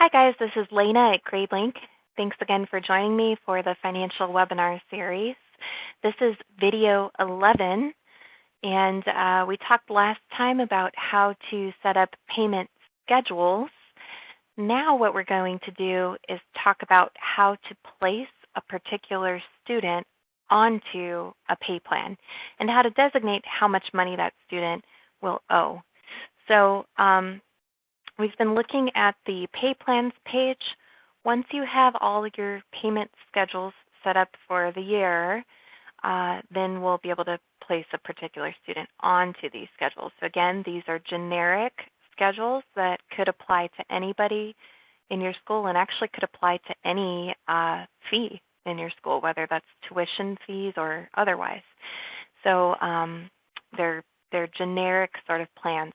Hi guys, this is Lena at Gradelink. Thanks again for joining me for the financial webinar series. This is video 11, and we talked last time about how to set up payment schedules. Now what we're going to do is talk about how to place a particular student onto a pay plan and how to designate how much money that student will owe. So we've been looking at the pay plans page. Once you have all of your payment schedules set up for the year, then we'll be able to place a particular student onto these schedules. So again, these are generic schedules that could apply to anybody in your school and actually could apply to any fee in your school, whether that's tuition fees or otherwise. So they're generic sort of plans.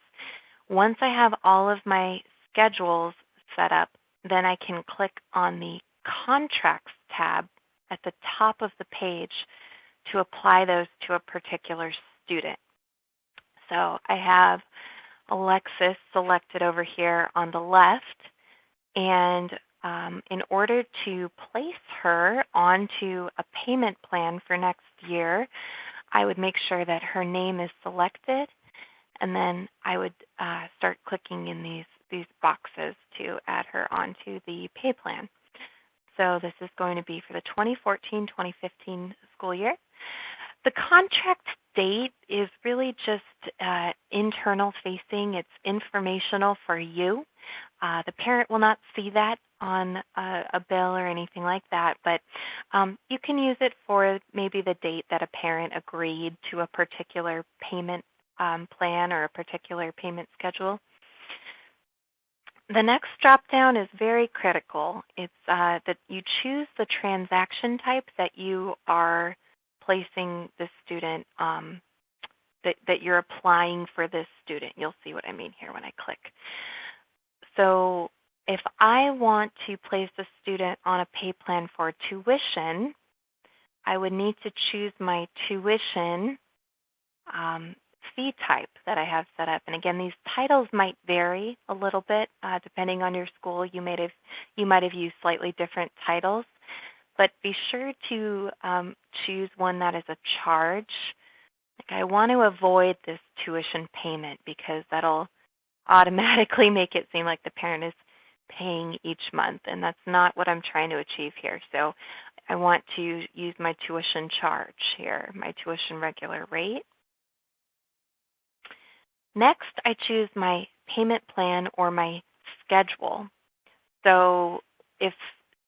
Once I have all of my schedules set up, then I can click on the Contracts tab at the top of the page to apply those to a particular student. So I have Alexis selected over here on the left, and in order to place her onto a payment plan for next year, I would make sure that her name is selected, and then I would start clicking in these boxes to add her onto the pay plan. So this is going to be for the 2014-2015 school year. The contract date is really just internal facing. It's informational for you. The parent will not see that on a bill or anything like that, but you can use it for maybe the date that a parent agreed to a particular payment plan or a particular payment schedule. The next drop-down is very critical. It's that you choose the transaction type that you are placing the student, that you're applying for this student. You'll see what I mean here when I click. So if I want to place a student on a pay plan for tuition, I would need to choose my tuition fee type that I have set up. And again, these titles might vary a little bit depending on your school. You might have used slightly different titles, but be sure to choose one that is a charge. Like I want to avoid this tuition payment because that'll automatically make it seem like the parent is paying each month, and that's not what I'm trying to achieve here. So I want to use my tuition charge here, my tuition regular rate. Next, I choose my payment plan or my schedule. So if,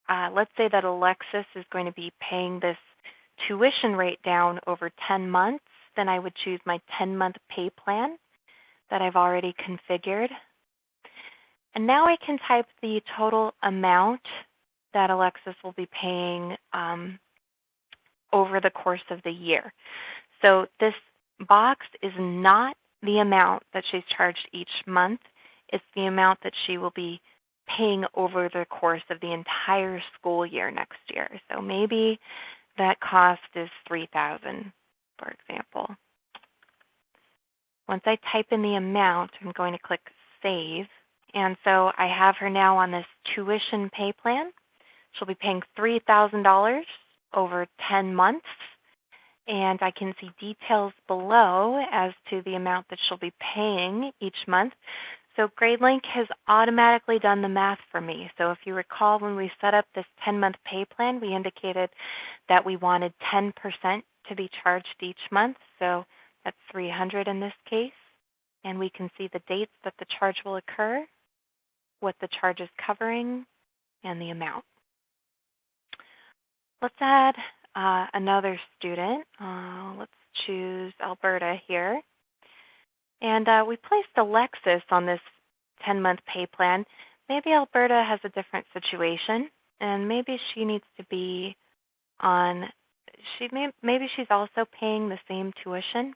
let's say that Alexis is going to be paying this tuition rate down over 10 months, then I would choose my 10-month pay plan that I've already configured. And now I can type the total amount that Alexis will be paying over the course of the year. So this box is not the amount that she's charged each month. It's the amount that she will be paying over the course of the entire school year next year. So maybe that cost is $3,000, for example. Once I type in the amount, I'm going to click Save. And so I have her now on this tuition pay plan. She'll be paying $3,000 over 10 months. And I can see details below as to the amount that she'll be paying each month. So Gradelink has automatically done the math for me. So if you recall, when we set up this 10-month pay plan, we indicated that we wanted 10% to be charged each month. So that's $300 in this case. And we can see the dates that the charge will occur, what the charge is covering, and the amount. Let's add another student. Let's choose Alberta here. And we placed Alexis on this 10-month pay plan. Maybe Alberta has a different situation, and maybe she needs to be on, maybe she's also paying the same tuition,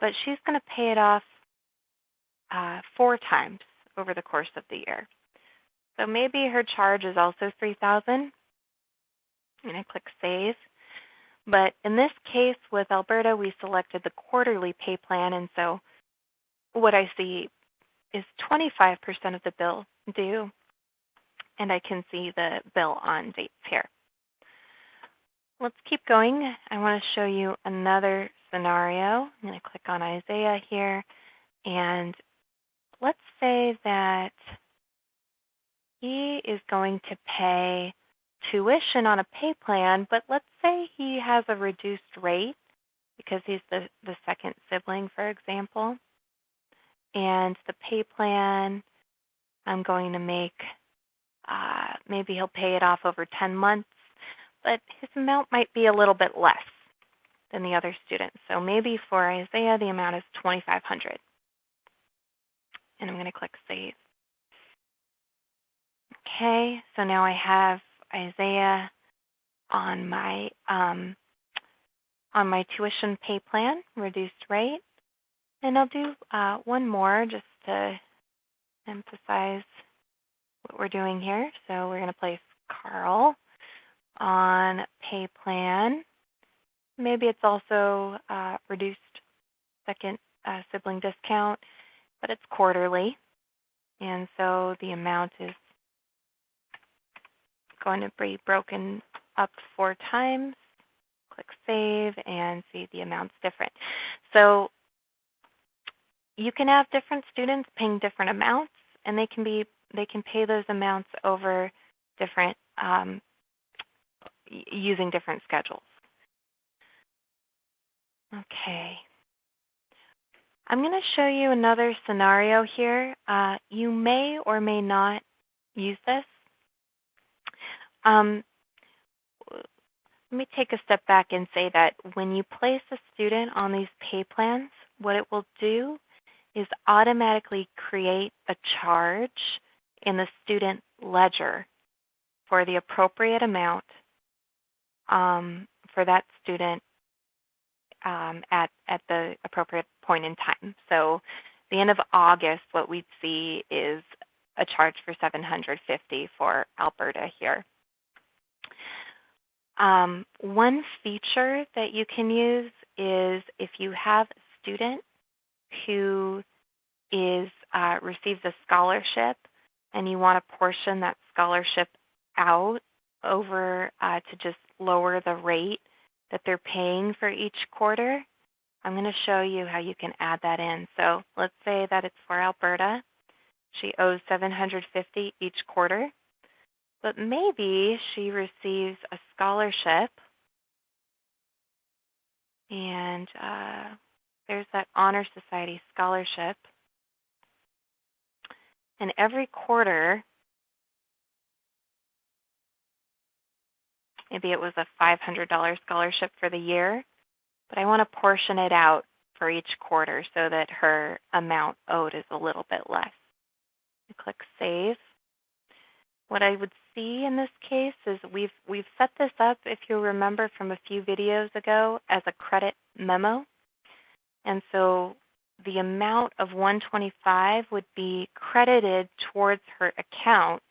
but she's going to pay it off 4 times over the course of the year. So maybe her charge is also $3,000. And I click Save. But in this case with Alberta, we selected the quarterly pay plan, and so what I see is 25% of the bill due and I can see the bill on dates here. Let's keep going. I want to show you another scenario. I'm going to click on Isaiah here, and let's say that he is going to pay tuition on a pay plan, but let's say he has a reduced rate because he's the second sibling, for example. And the pay plan, I'm going to make, maybe he'll pay it off over 10 months, but his amount might be a little bit less than the other students. So maybe for Isaiah, the amount is $2,500. And I'm going to click Save. Okay, so now I have Isaiah on my tuition pay plan, reduced rate. And I'll do one more just to emphasize what we're doing here. So we're going to place Carl on pay plan. Maybe it's also reduced second sibling discount, but it's quarterly. And so the amount is going to be broken up 4 times. Click Save and see the amount's different. So you can have different students paying different amounts, and they can pay those amounts over different using different schedules. Okay. I'm going to show you another scenario here. You may or may not use this. Let me take a step back and say that when you place a student on these pay plans, what it will do is automatically create a charge in the student ledger for the appropriate amount for that student at the appropriate point in time. So the end of August, what we'd see is a charge for $750 for Alberta here. One feature that you can use is if you have a student who is receives a scholarship and you want to portion that scholarship out over to just lower the rate that they're paying for each quarter, I'm going to show you how you can add that in. So let's say that it's for Alberta. She owes $750 each quarter, but maybe she receives a scholarship, and there's that Honor Society scholarship. And every quarter, maybe it was a $500 scholarship for the year, but I want to portion it out for each quarter so that her amount owed is a little bit less. I click Save. What I would see in this case is we've set this up, if you remember from a few videos ago, as a credit memo. And so the amount of $125 would be credited towards her account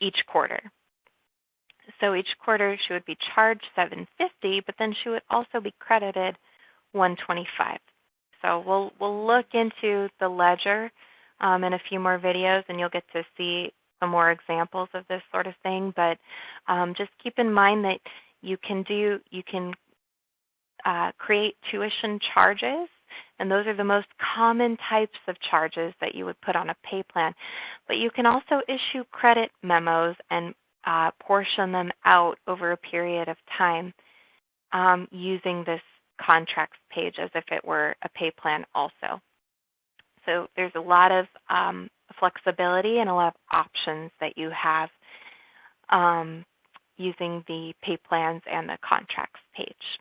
each quarter. So each quarter she would be charged $750, but then she would also be credited $125. So we'll look into the ledger in a few more videos, and you'll get to see some more examples of this sort of thing. But just keep in mind that you can create tuition charges, and those are the most common types of charges that you would put on a pay plan. But you can also issue credit memos and portion them out over a period of time using this contracts page as if it were a pay plan also. So there's a lot of flexibility and a lot of options that you have using the pay plans and the contracts page.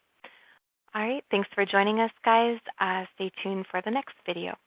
All right, thanks for joining us, guys. Stay tuned for the next video.